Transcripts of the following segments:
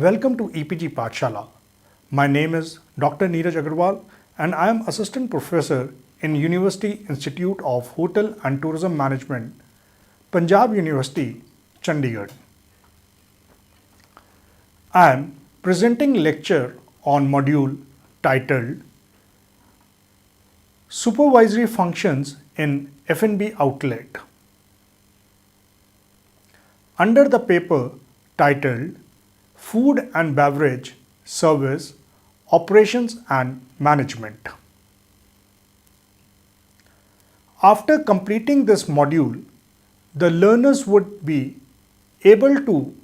Welcome to EPG Pathshala. My name is Dr. Neeraj Agarwal and I am Assistant Professor in University Institute of Hotel and Tourism Management, Punjab University, Chandigarh. I am presenting lecture on module titled Supervisory Functions in F&B Outlet. Under the paper titled Food and Beverage Service Operations and Management. After completing this module, the learners would be able to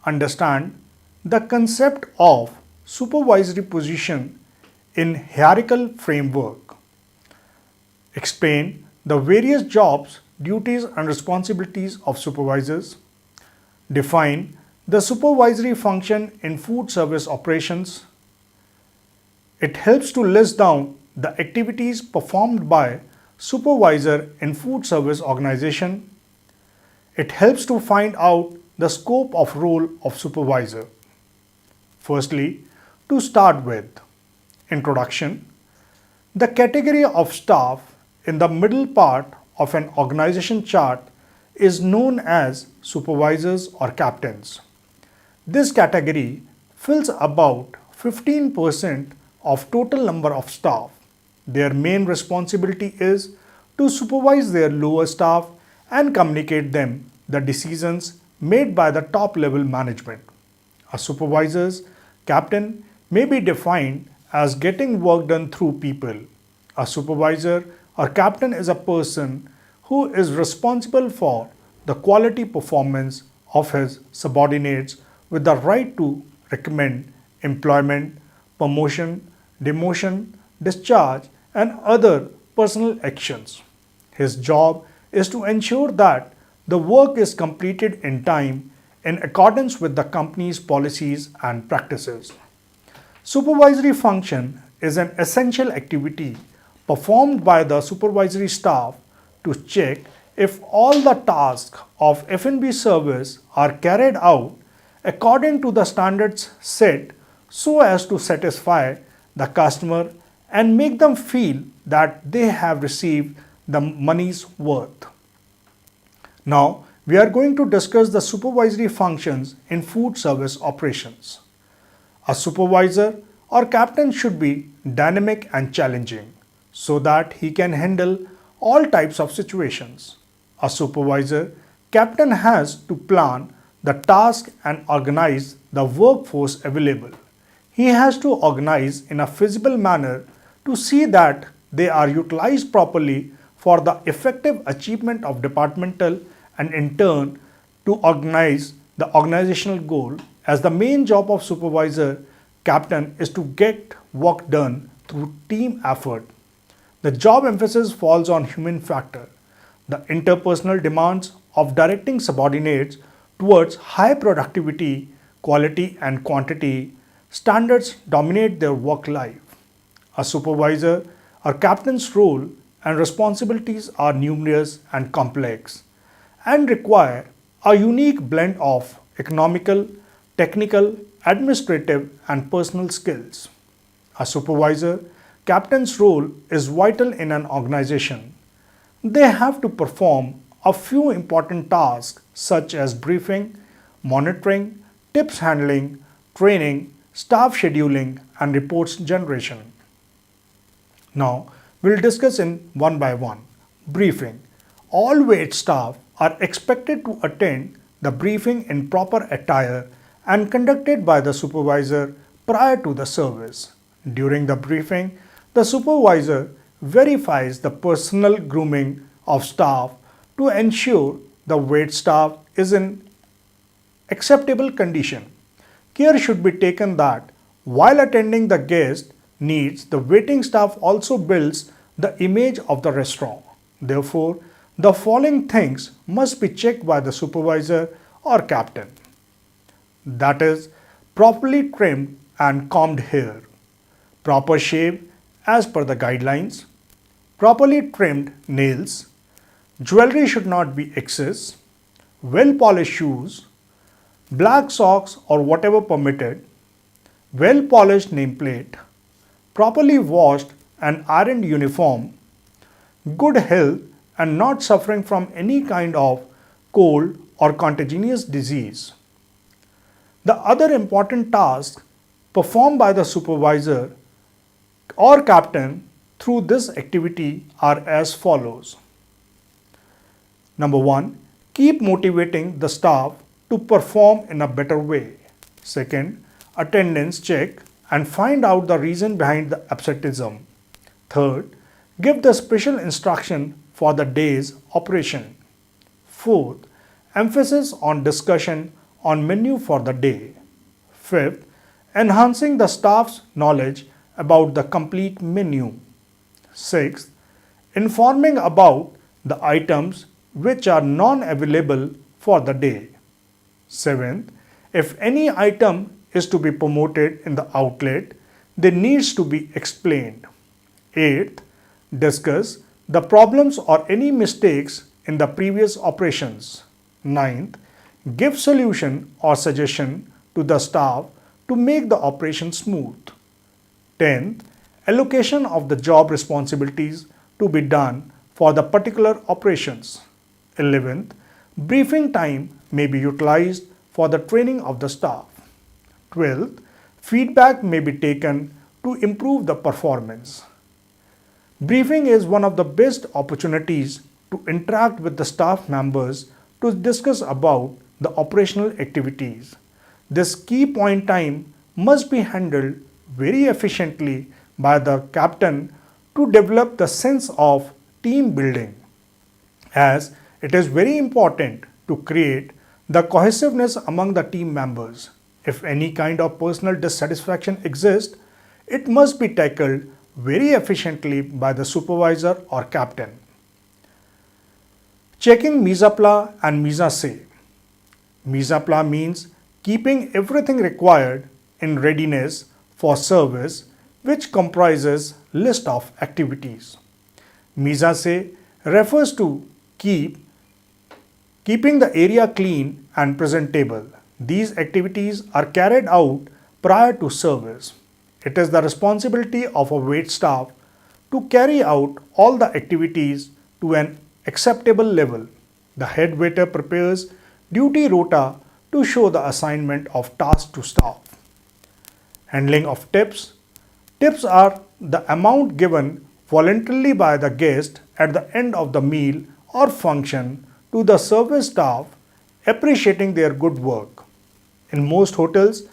understand the concept of supervisory position in hierarchical framework, explain the various jobs, duties and responsibilities of supervisors, define the supervisory function in food service operations. It helps to list down the activities performed by supervisor in food service organization. It helps to find out the scope of role of supervisor. Firstly, to start with, introduction. The category of staff in the middle part of an organization chart is known as supervisors or captains. This category fills about 15% of total number of staff. Their main responsibility is to supervise their lower staff and communicate them the decisions made by the top level management. A supervisor's captain may be defined as getting work done through people. A supervisor or captain is a person who is responsible for the quality performance of his subordinates with the right to recommend employment, promotion, demotion, discharge and other personal actions. His job is to ensure that the work is completed in time in accordance with the company's policies and practices. Supervisory function is an essential activity performed by the supervisory staff to check if all the tasks of F&B service are carried out according to the standards set so as to satisfy the customer and make them feel that they have received the money's worth. Now, we are going to discuss the supervisory functions in food service operations. A supervisor or captain should be dynamic and challenging so that he can handle all types of situations. A supervisor captain has to plan the task and organize the workforce available. He has to organize in a feasible manner to see that they are utilized properly for the effective achievement of departmental and in turn to organize the organizational goal. As the main job of supervisor captain is to get work done through team effort. The job emphasis falls on human factor. The interpersonal demands of directing subordinates towards high productivity, quality and quantity standards dominate their work life. A supervisor or captain's role and responsibilities are numerous and complex and require a unique blend of economical, technical, administrative and personal skills. A supervisor captain's role is vital in an organization. They have to perform a few important tasks such as briefing, monitoring, tips handling, training, staff scheduling and reports generation. Now, we'll discuss in one by one. Briefing. All wait staff are expected to attend the briefing in proper attire and conducted by the supervisor prior to the service. During the briefing, the supervisor verifies the personal grooming of staff to ensure the wait staff is in acceptable condition. Care should be taken that while attending the guest needs, the waiting staff also builds the image of the restaurant. Therefore, the following things must be checked by the supervisor or captain. That is, properly trimmed and combed hair, proper shave as per the guidelines, properly trimmed nails, jewelry should not be excess, well polished shoes, black socks or whatever permitted, well polished nameplate, properly washed and ironed uniform, good health and not suffering from any kind of cold or contagious disease. The other important tasks performed by the supervisor or captain through this activity are as follows. Number 1. Keep motivating the staff to perform in a better way. Second, attendance check and find out the reason behind the absenteeism. Third, give the special instruction for the day's operation. Fourth, emphasis on discussion on menu for the day. Fifth, enhancing the staff's knowledge about the complete menu. Sixth, informing about the items which are non-available for the day. Seventh, if any item is to be promoted in the outlet, they needs to be explained. Eighth, discuss the problems or any mistakes in the previous operations. Ninth, give solution or suggestion to the staff to make the operation smooth. 10th, allocation of the job responsibilities to be done for the particular operations. 11th, briefing time may be utilized for the training of the staff. 12th, feedback may be taken to improve the performance. Briefing is one of the best opportunities to interact with the staff members to discuss about the operational activities. This key point time must be handled very efficiently by the captain to develop the sense of team building, as it is very important to create the cohesiveness among the team members. If any kind of personal dissatisfaction exists, it must be tackled very efficiently by the supervisor or captain. Checking mise à plat and mise à se. Mise à plat means keeping everything required in readiness for service, which comprises list of activities. Mise à se refers to keeping the area clean and presentable. These activities are carried out prior to service. It is the responsibility of a wait staff to carry out all the activities to an acceptable level. The head waiter prepares duty rota to show the assignment of tasks to staff. Handling of tips. Tips are the amount given voluntarily by the guest at the end of the meal or function to the service staff, appreciating their good work. In most hotels,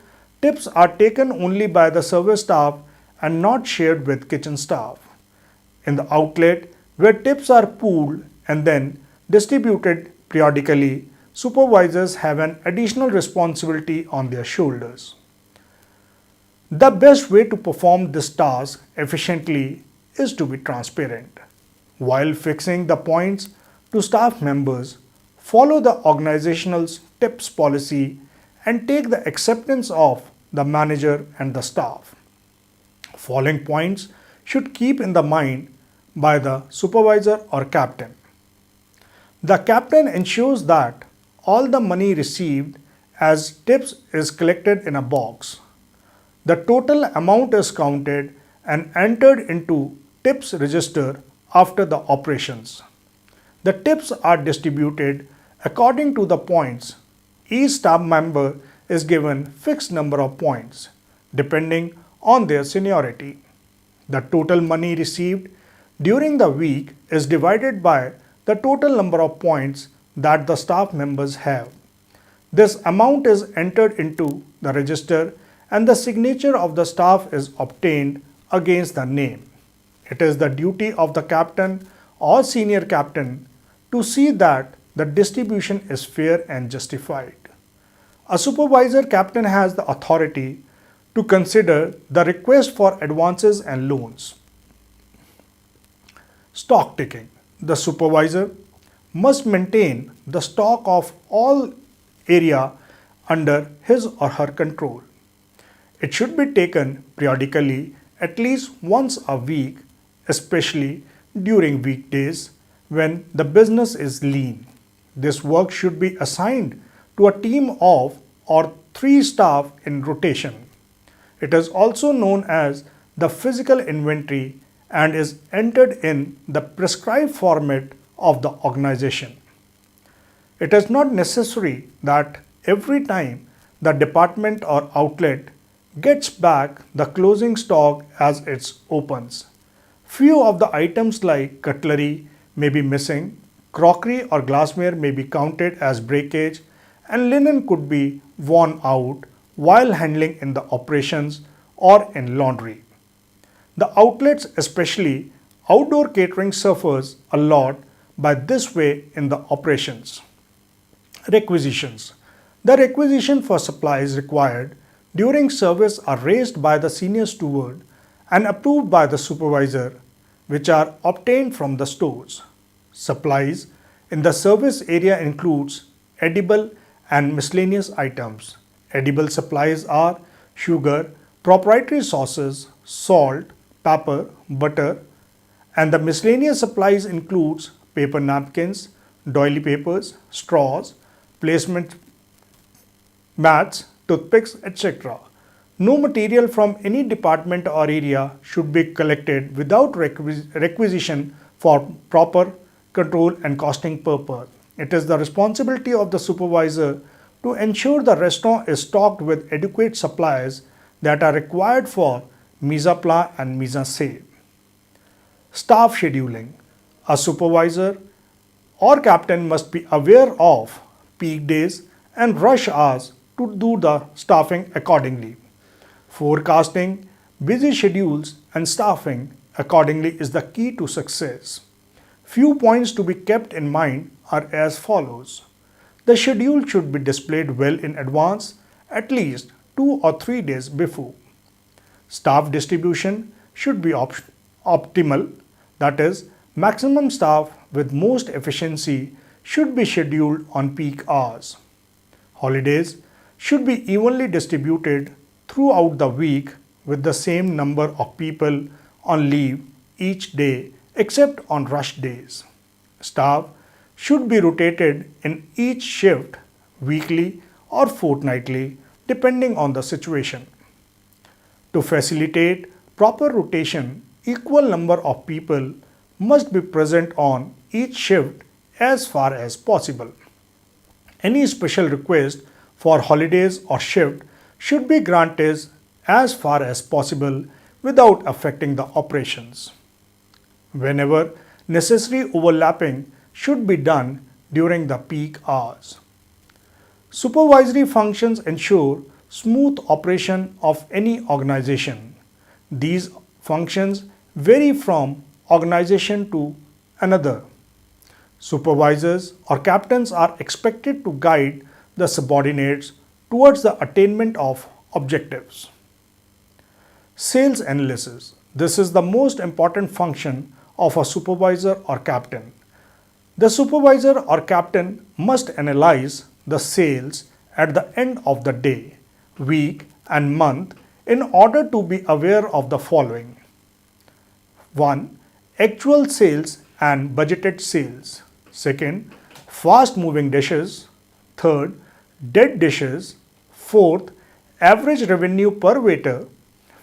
tips are taken only by the service staff and not shared with kitchen staff. In the outlet, where tips are pooled and then distributed periodically, supervisors have an additional responsibility on their shoulders. The best way to perform this task efficiently is to be transparent. While fixing the points to staff members, follow the organization's tips policy and take the acceptance of the manager and the staff. Following points should keep in the mind by the supervisor or captain. The captain ensures that all the money received as tips is collected in a box. The total amount is counted and entered into tips register after the operations. The tips are distributed according to the points. Each staff member is given fixed number of points depending on their seniority. The total money received during the week is divided by the total number of points that the staff members have. This amount is entered into the register and the signature of the staff is obtained against the name. It is the duty of the captain or senior captain to see that the distribution is fair and justified. A supervisor captain has the authority to consider the request for advances and loans. Stock taking. The supervisor must maintain the stock of all area under his or her control. It should be taken periodically at least once a week, especially during weekdays when the business is lean. This work should be assigned to a team of or 3 staff in rotation. It is also known as the physical inventory and is entered in the prescribed format of the organization. It is not necessary that every time the department or outlet gets back the closing stock as it opens. Few of the items like cutlery may be missing, crockery or glassware may be counted as breakage, and linen could be worn out while handling in the operations or in laundry. The outlets, especially outdoor catering, suffers a lot by this way in the operations. Requisitions. The requisition for supplies required during service are raised by the senior steward and approved by the supervisor, which are obtained from the stores. Supplies in the service area includes edible and miscellaneous items. Edible supplies are sugar, proprietary sauces, salt, pepper, butter, and the miscellaneous supplies includes paper napkins, doily papers, straws, placement mats, toothpicks, etc. No material from any department or area should be collected without requisition for proper control and costing purpose. It is the responsibility of the supervisor to ensure the restaurant is stocked with adequate supplies that are required for mise à plat and mise en scène. Staff scheduling. A supervisor or captain must be aware of peak days and rush hours to do the staffing accordingly. Forecasting busy schedules and staffing accordingly is the key to success. Few points to be kept in mind are as follows. The schedule should be displayed well in advance, at least 2 or 3 days before. Staff distribution should be optimal, that is, maximum staff with most efficiency should be scheduled on peak hours. Holidays should be evenly distributed throughout the week with the same number of people on leave each day except on rush days. Staff should be rotated in each shift weekly or fortnightly depending on the situation. To facilitate proper rotation, equal number of people must be present on each shift as far as possible. Any special request for holidays or shift should be granted as far as possible without affecting the operations. Whenever necessary, overlapping should be done during the peak hours. Supervisory functions ensure smooth operation of any organization. These functions vary from organization to another. Supervisors or captains are expected to guide the subordinates towards the attainment of objectives. Sales analysis. This is the most important function of a supervisor or captain. The supervisor or captain must analyze the sales at the end of the day, week, and month in order to be aware of the following. 1. Actual sales and budgeted sales. 2. Fast moving dishes. 3. Dead dishes. 4. Average revenue per waiter.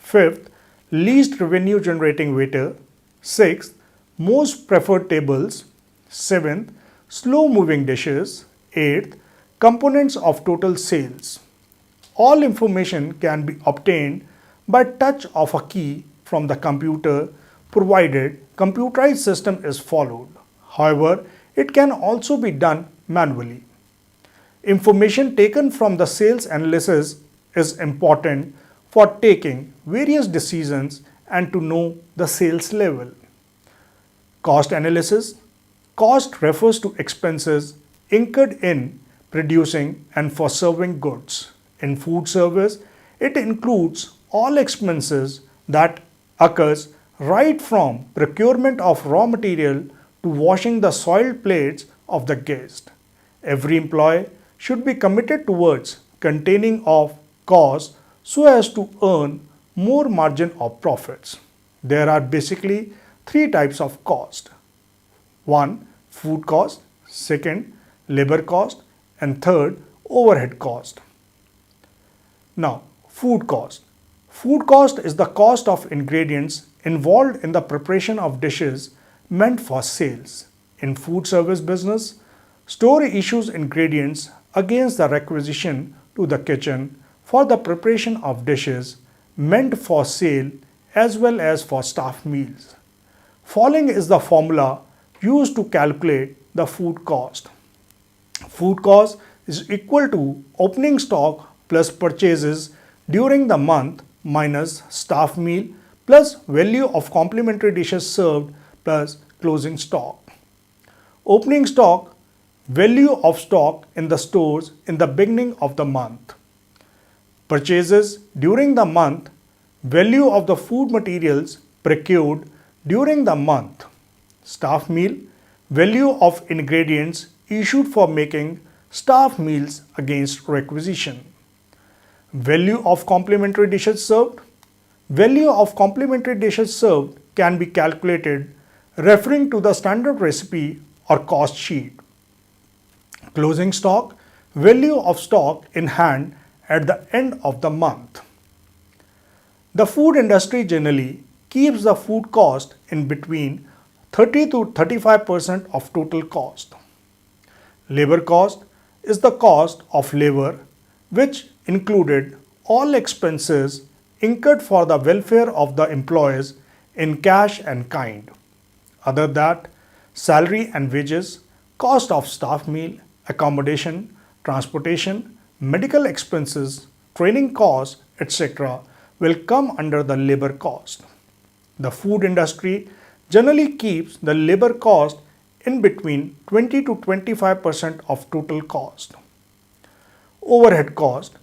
5th. Least revenue generating waiter. 6th. Most preferred tables. 7th. Slow moving dishes. 8th. Components of total sales. All information can be obtained by touch of a key from the computer provided computerized system is followed. However, it can also be done manually. Information taken from the sales analysis is important for taking various decisions and to know the sales level. Cost analysis. Cost refers to expenses incurred in producing and for serving goods. In food service, it includes all expenses that occurs right from procurement of raw material to washing the soiled plates of the guest. Every employee should be committed towards containing of costs so as to earn more margin of profits. There are basically 3 types of cost. 1. Food cost. 2. Labor cost. And 3rd. Overhead cost. Now, food cost. Food cost is the cost of ingredients involved in the preparation of dishes meant for sales. In food service business, store issues ingredients against the requisition to the kitchen for the preparation of dishes meant for sale as well as for staff meals. Following is the formula used to calculate the food cost. Food cost is equal to opening stock plus purchases during the month minus staff meal plus value of complementary dishes served plus closing stock. Opening stock, value of stock in the stores in the beginning of the month. Purchases during the month, value of the food materials procured during the month. Staff meal, value of ingredients issued for making staff meals against requisition. Value of complementary dishes served. Value of complementary dishes served can be calculated referring to the standard recipe or cost sheet. Closing stock, value of stock in hand at the end of the month. The food industry generally keeps the food cost in between 30 to 35% of total cost. Labor cost is the cost of labor which included all expenses incurred for the welfare of the employees in cash and kind. Other that, salary and wages, cost of staff meal, accommodation, transportation, medical expenses, training costs, etc. will come under the labor cost. The food industry generally keeps the labor cost in between 20 to 25% of total cost. Overhead cost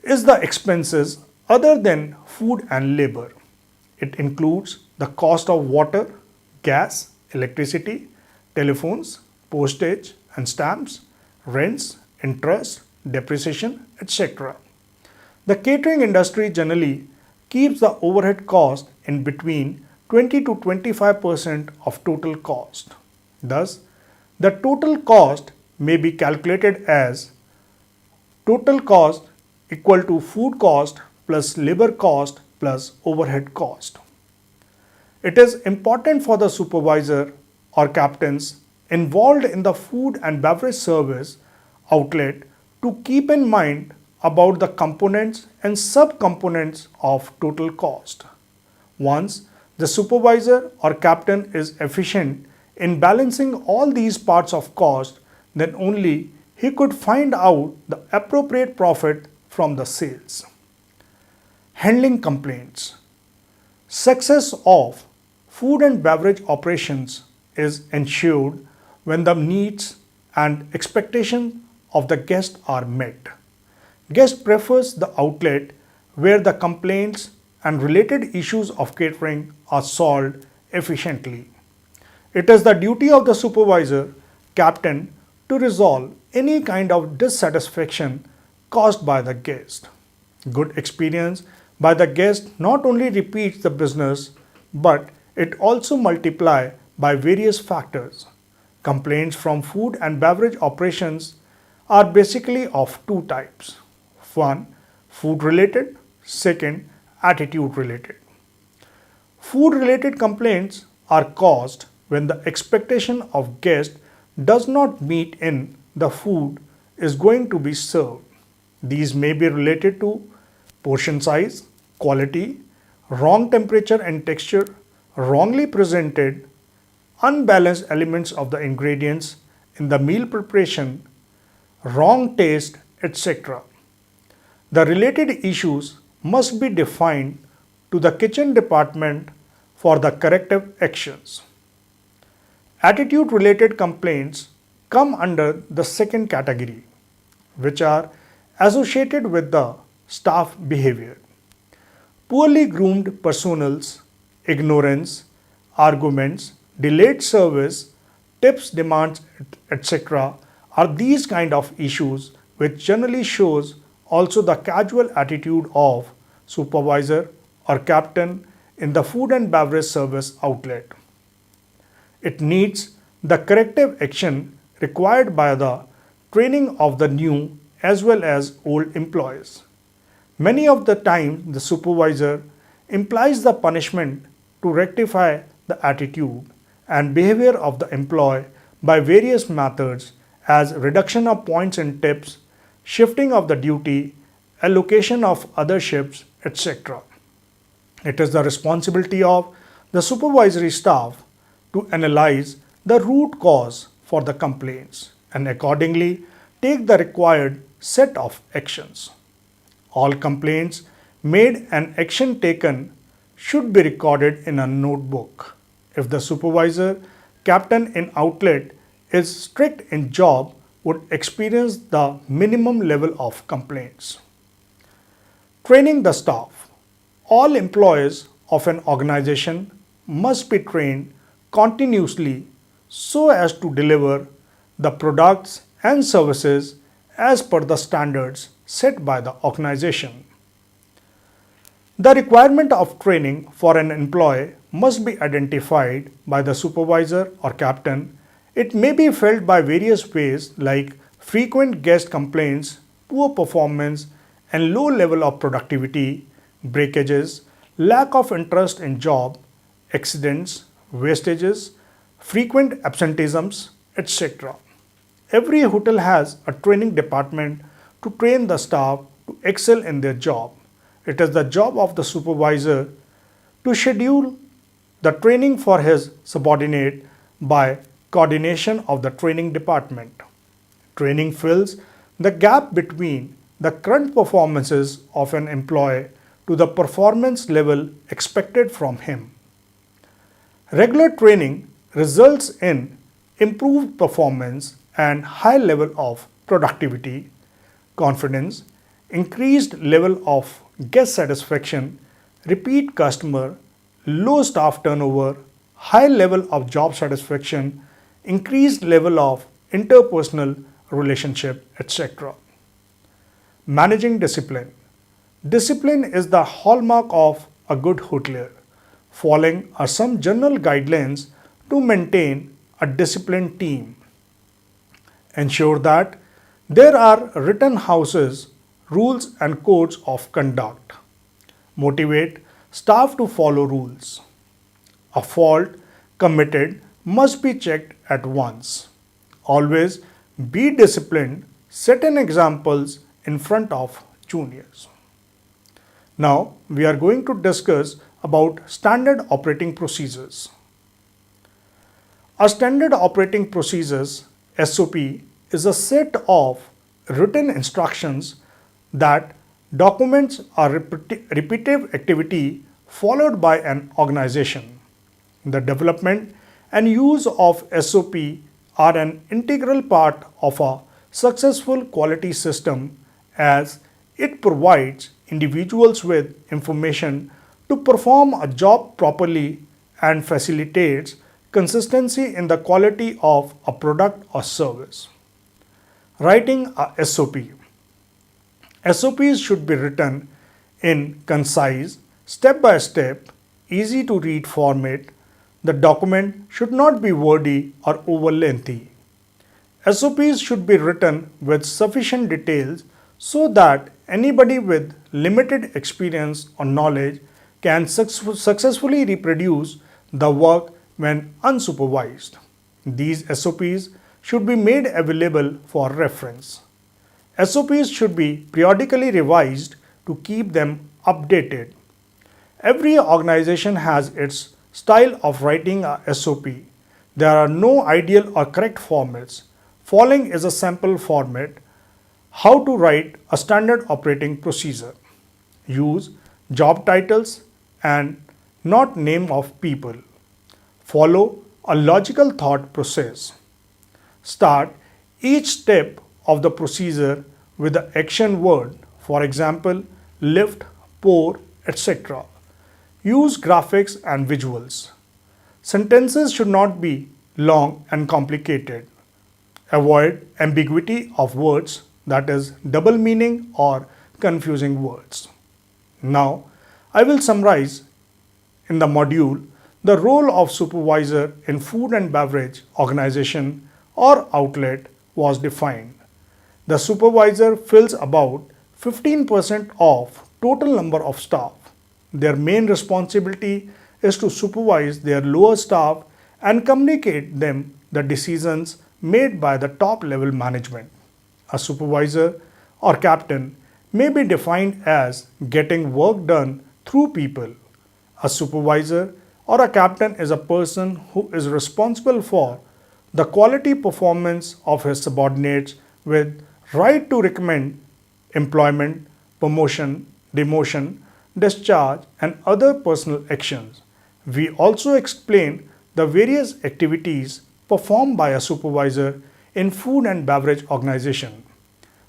is the expenses other than food and labor. It includes the cost of water, gas, electricity, telephones, postage and stamps, rents, interest, depreciation, etc. The catering industry generally keeps the overhead cost in between 20 to 25% of total cost. Thus, the total cost may be calculated as total cost equal to food cost plus labor cost plus overhead cost. It is important for the supervisor or captains involved in the food and beverage service outlet to keep in mind about the components and subcomponents of total cost. Once the supervisor or captain is efficient in balancing all these parts of cost, then only he could find out the appropriate profit from the sales. Handling complaints. Success of food and beverage operations is ensured when the needs and expectations of the guest are met. Guest prefers the outlet where the complaints and related issues of catering are solved efficiently. It is the duty of the supervisor, captain, to resolve any kind of dissatisfaction caused by the guest. Good experience by the guest not only repeats the business, but it also multiplies by various factors. Complaints from food and beverage operations are basically of two types. One, food related. Second, attitude related. Food related complaints are caused when the expectation of guest does not meet in the food is going to be served. These may be related to portion size, quality, wrong temperature and texture, wrongly presented, unbalanced elements of the ingredients in the meal preparation, wrong taste, etc. The related issues must be defined to the kitchen department for the corrective actions. Attitude related complaints come under the second category, which are associated with the staff behavior. Poorly groomed personnel's ignorance, arguments, delayed service, tips demands, etc. are these kind of issues which generally shows also the casual attitude of supervisor or captain in the food and beverage service outlet. It needs the corrective action required by the training of the new as well as old employees. Many of the time, the supervisor implies the punishment to rectify the attitude and behavior of the employee by various methods as reduction of points in tips, shifting of the duty, allocation of other shifts, etc. It is the responsibility of the supervisory staff to analyze the root cause for the complaints and accordingly take the required set of actions. All complaints made and action taken should be recorded in a notebook. If the supervisor, captain in outlet is strict in job, would experience the minimum level of complaints. Training the staff. All employees of an organization must be trained continuously so as to deliver the products and services as per the standards set by the organization. The requirement of training for an employee must be identified by the supervisor or captain. It may be felt by various ways like frequent guest complaints, poor performance, and low level of productivity, breakages, lack of interest in job, accidents, wastages, frequent absenteeisms, etc. Every hotel has a training department to train the staff to excel in their job. It is the job of the supervisor to schedule the training for his subordinate by coordination of the training department. Training fills the gap between the current performances of an employee to the performance level expected from him. Regular training results in improved performance and high level of productivity, confidence, increased level of guest satisfaction, repeat customer, low staff turnover, high level of job satisfaction, increased level of interpersonal relationship, etc. Managing discipline. Discipline is the hallmark of a good hotelier. Following are some general guidelines to maintain a disciplined team. Ensure that there are written houses, rules and codes of conduct. Motivate staff to follow rules. A fault committed must be checked at once. Always be disciplined. Set an examples in front of juniors. Now we are going to discuss about standard operating procedures. A standard operating procedures SOP is a set of written instructions that documents a repetitive activity followed by an organization. The development and use of SOP are an integral part of a successful quality system as it provides individuals with information to perform a job properly and facilitates consistency in the quality of a product or service. Writing a SOP. SOPs should be written in concise, step-by-step, easy to read format. The document should not be wordy or over lengthy. SOPs should be written with sufficient details so that anybody with limited experience or knowledge can successfully reproduce the work when unsupervised. These SOPs should be made available for reference. SOPs should be periodically revised to keep them updated. Every organization has its style of writing a SOP. There are no ideal or correct formats. Following is a sample format. How to write a standard operating procedure. Use job titles and not name of people. Follow a logical thought process. Start each step of the procedure with the action word, for example, lift, pour, etc. Use graphics and visuals. Sentences should not be long and complicated. Avoid ambiguity of words, that is double meaning or confusing words. Now, I will summarize in the module the role of supervisor in food and beverage organization or outlet was defined. The supervisor fills about 15% of total number of staff. Their main responsibility is to supervise their lower staff and communicate them the decisions made by the top level management. A supervisor or captain may be defined as getting work done through people. A supervisor or a captain is a person who is responsible for the quality performance of his subordinates with right to recommend employment, promotion, demotion, discharge and other personal actions. We also explain the various activities performed by a supervisor in food and beverage organization.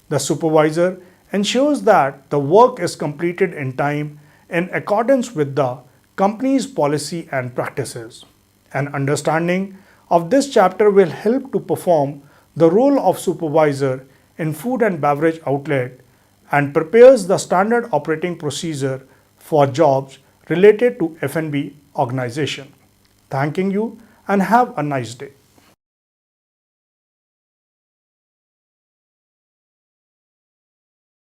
The supervisor ensures that the work is completed in time in accordance with the company's policy and practices. An understanding of this chapter will help to perform the role of supervisor in food and beverage outlet and prepares the standard operating procedure for jobs related to F&B organization. Thanking you and have a nice day.